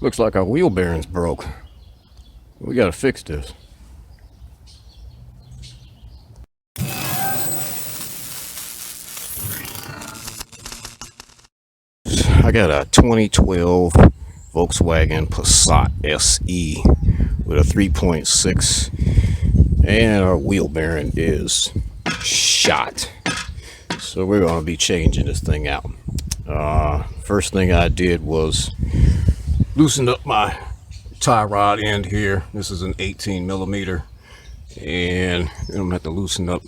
Looks like our wheel bearings broke. We gotta fix this. I got a 2012 Volkswagen Passat SE with a 3.6, and our wheel bearing is shot. So we're gonna be changing this thing out. First thing I did was loosen up my tie rod end here. This is an 18 millimeter, and I'm gonna have to loosen up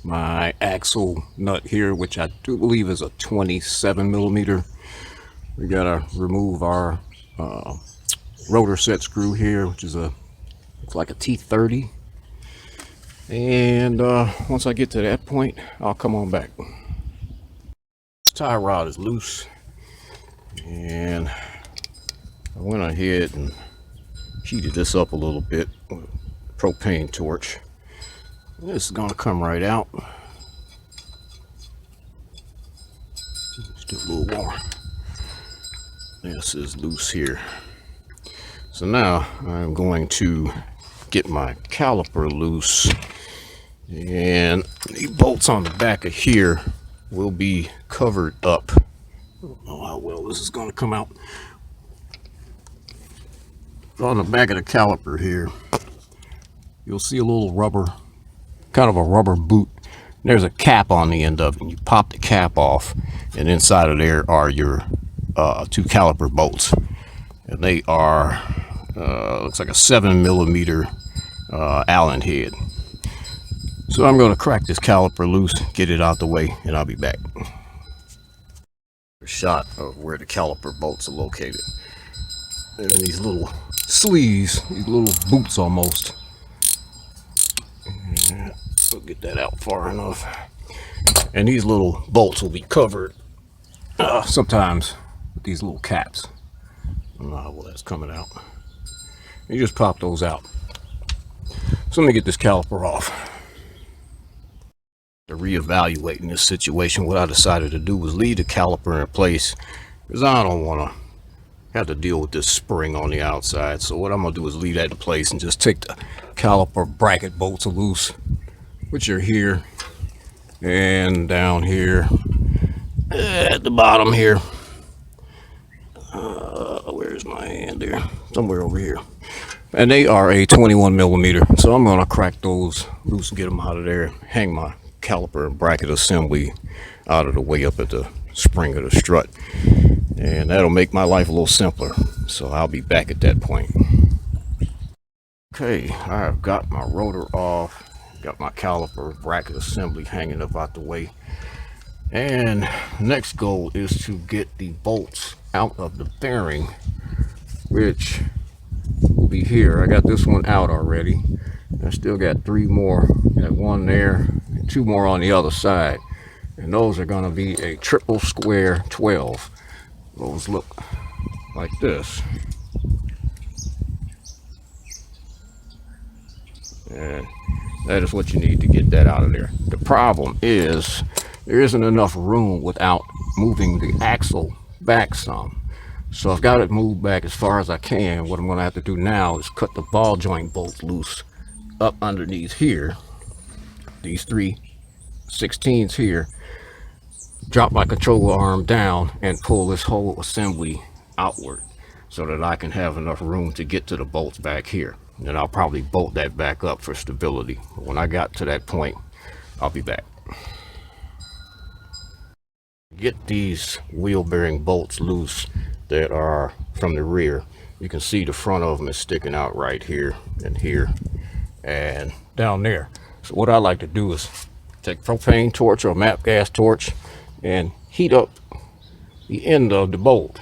my axle nut here, which I do believe is a 27 millimeter. We gotta remove our rotor set screw here, which is looks like a T30. And once I get to that point, I'll come on back. Tie rod is loose, and I went ahead and heated this up a little bit with a propane torch. This is gonna come right out. Still a little warm. This is loose here. So now I'm going to get my caliper loose, and the bolts on the back of here will be covered up. I don't know how well this is going to come out. On the back of the caliper here, you'll see a little rubber, kind of a rubber boot. There's a cap on the end of it, and you pop the cap off, and inside of there are your two caliper bolts, and they are looks like a 7 millimeter Allen head. So I'm going to crack this caliper loose, get it out the way, and I'll be back. A shot of where the caliper bolts are located. And these little sleeves, these little boots almost. And we'll get that out far enough. And these little bolts will be covered sometimes with these little caps. I don't know how well that's coming out. You just pop those out. So let me get this caliper off. To reevaluate in this situation, what I decided to do was leave the caliper in place, because I don't want to have to deal with this spring on the outside. So what I'm going to do is leave that in place and just take the caliper bracket bolts loose, which are here and down here at the bottom here. Where's my hand there? Somewhere over here. And they are a 21 millimeter. So I'm going to crack those loose and get them out of there. Hang my caliper and bracket assembly out of the way up at the spring of the strut. And that'll make my life a little simpler. So I'll be back at that point. Okay, I've got my rotor off. Got my caliper bracket assembly hanging up out the way. And next goal is to get the bolts out of the bearing, which will be here. I got this one out already. I still got 3 more. Got 1 there and 2 more on the other side. And those are going to be a triple square 12. Those look like this. And that is what you need to get that out of there. The problem is there isn't enough room without moving the axle back some. So I've got it moved back as far as I can. What I'm going to have to do now is cut the ball joint bolts loose up underneath here. These 3/16 here. Drop my control arm down and pull this whole assembly outward so that I can have enough room to get to the bolts back here. And I'll probably bolt that back up for stability. But when I got to that point, I'll be back. Get these wheel bearing bolts loose that are from the rear. You can see the front of them is sticking out right here and here and down there. So what I like to do is take propane torch or MAP gas torch and heat up the end of the bolt,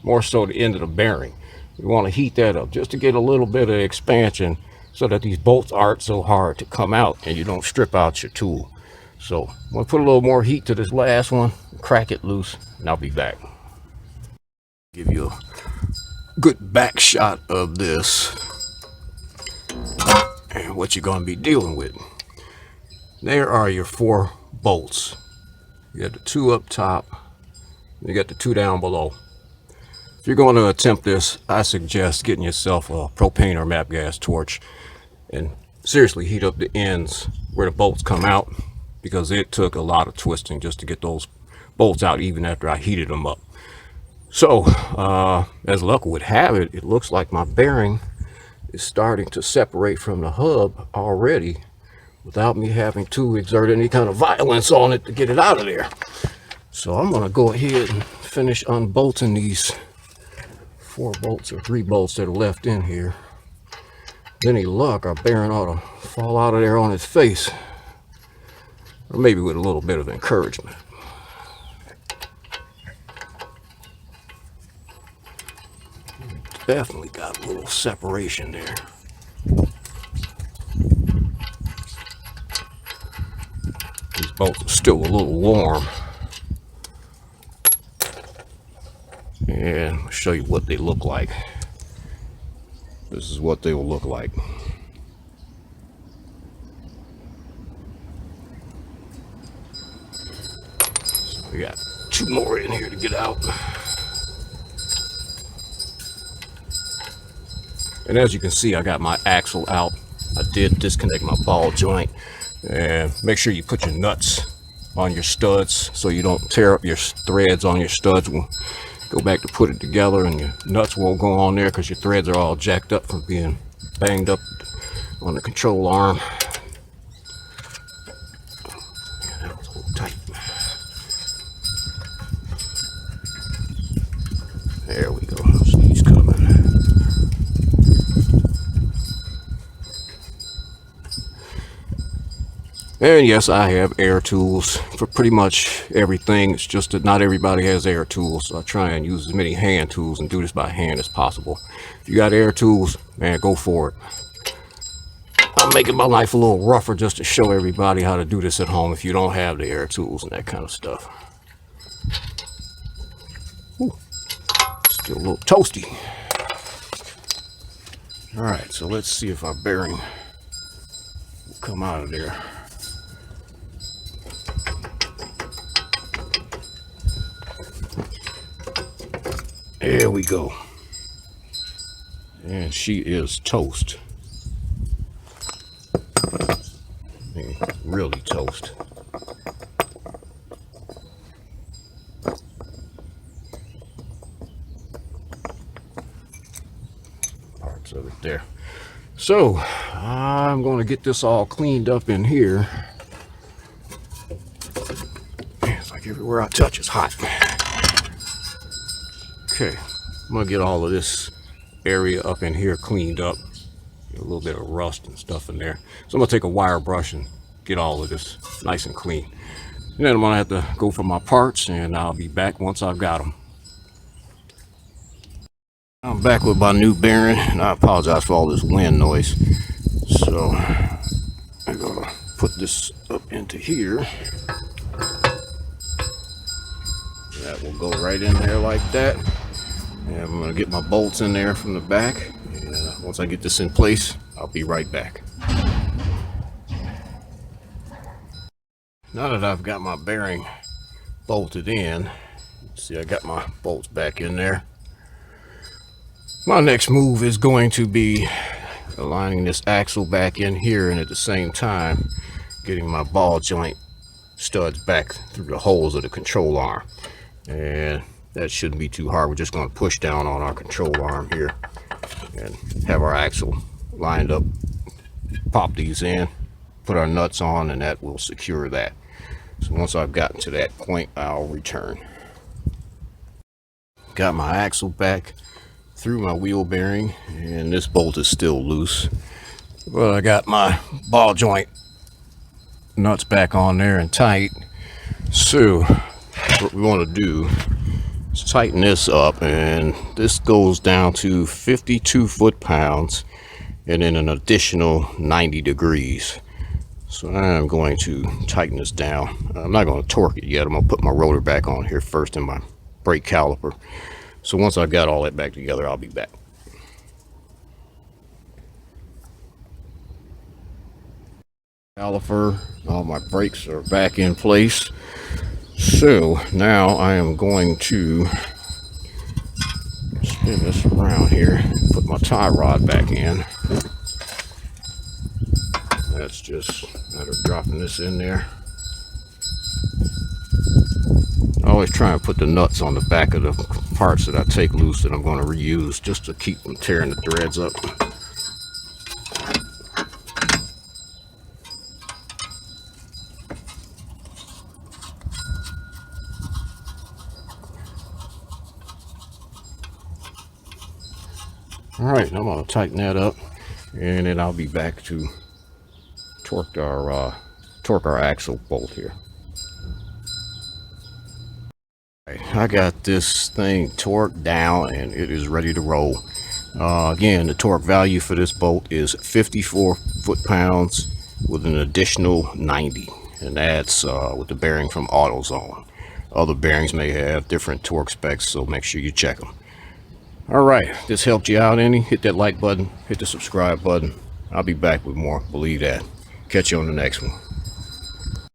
more so the end of the bearing. You want to heat that up just to get a little bit of expansion so that these bolts aren't so hard to come out and you don't strip out your tool. So I'm going to put a little more heat to this last one, crack it loose, and I'll be back. Give you a good back shot of this and what you're going to be dealing with. There are your 4 bolts. You got the 2 up top, you got the 2 down below. If you're going to attempt this, I suggest getting yourself a propane or MAP gas torch and seriously heat up the ends where the bolts come out, because it took a lot of twisting just to get those bolts out even after I heated them up. So as luck would have it, it looks like my bearing is starting to separate from the hub already without me having to exert any kind of violence on it to get it out of there. So I'm going to go ahead and finish unbolting these 4 bolts or 3 bolts that are left in here. With any luck, our bearing ought to fall out of there on its face, or maybe with a little bit of encouragement. Definitely got a little separation there. These bolts are still a little warm. And I'll show you what they look like. This is what they will look like. So we got 2 more in here to get out. And as you can see, I got my axle out. I did disconnect my ball joint. And make sure you put your nuts on your studs so you don't tear up your threads on your studs. We'll go back to put it together and your nuts won't go on there because your threads are all jacked up from being banged up on the control arm. Yeah, that was a little tight. There we go. He's coming. And yes, I have air tools for pretty much everything. It's just that not everybody has air tools, so I try and use as many hand tools and do this by hand as possible. If you got air tools, man, go for it. I'm making my life a little rougher just to show everybody how to do this at home if you don't have the air tools and that kind of stuff. Ooh, still a little toasty. All right, so let's see if our bearing will come out of there. There we go. And she is toast. Really toast. Parts of it there. So I'm going to get this all cleaned up in here. It's like everywhere I touch is hot. Okay, I'm gonna get all of this area up in here cleaned up. Get a little bit of rust and stuff in there. So I'm gonna take a wire brush and get all of this nice and clean. And then I'm gonna have to go for my parts, and I'll be back once I've got them. I'm back with my new bearing, and I apologize for all this wind noise. So I'm gonna put this up into here. That will go right in there like that. And I'm going to get my bolts in there from the back. And once I get this in place, I'll be right back. Now that I've got my bearing bolted in, see I got my bolts back in there. My next move is going to be aligning this axle back in here, and at the same time getting my ball joint studs back through the holes of the control arm. And that shouldn't be too hard. We're just going to push down on our control arm here and have our axle lined up, pop these in, put our nuts on, and that will secure that. So once I've gotten to that point, I'll return. Got my axle back through my wheel bearing, and this bolt is still loose, but I got my ball joint nuts back on there and tight. So what we want to do is tighten this up, and this goes down to 52 foot-pounds and then an additional 90 degrees. So I'm going to tighten this down. I'm not going to torque it yet. I'm going to put my rotor back on here first and my brake caliper. So once I've got all that back together, I'll be back. Caliper, all my brakes are back in place. So now I am going to spin this around here, put my tie rod back in. That's just a matter of dropping this in there. I always try and put the nuts on the back of the parts that I take loose that I'm going to reuse, just to keep from tearing the threads up. Alright, I'm going to tighten that up, and then I'll be back to torque our axle bolt here. I got this thing torqued down and it is ready to roll. Again, the torque value for this bolt is 54 foot-pounds with an additional 90, and that's with the bearing from AutoZone. Other bearings may have different torque specs, so make sure you check them. Alright, if this helped you out any, hit that like button, hit the subscribe button. I'll be back with more, believe that. Catch you on the next one.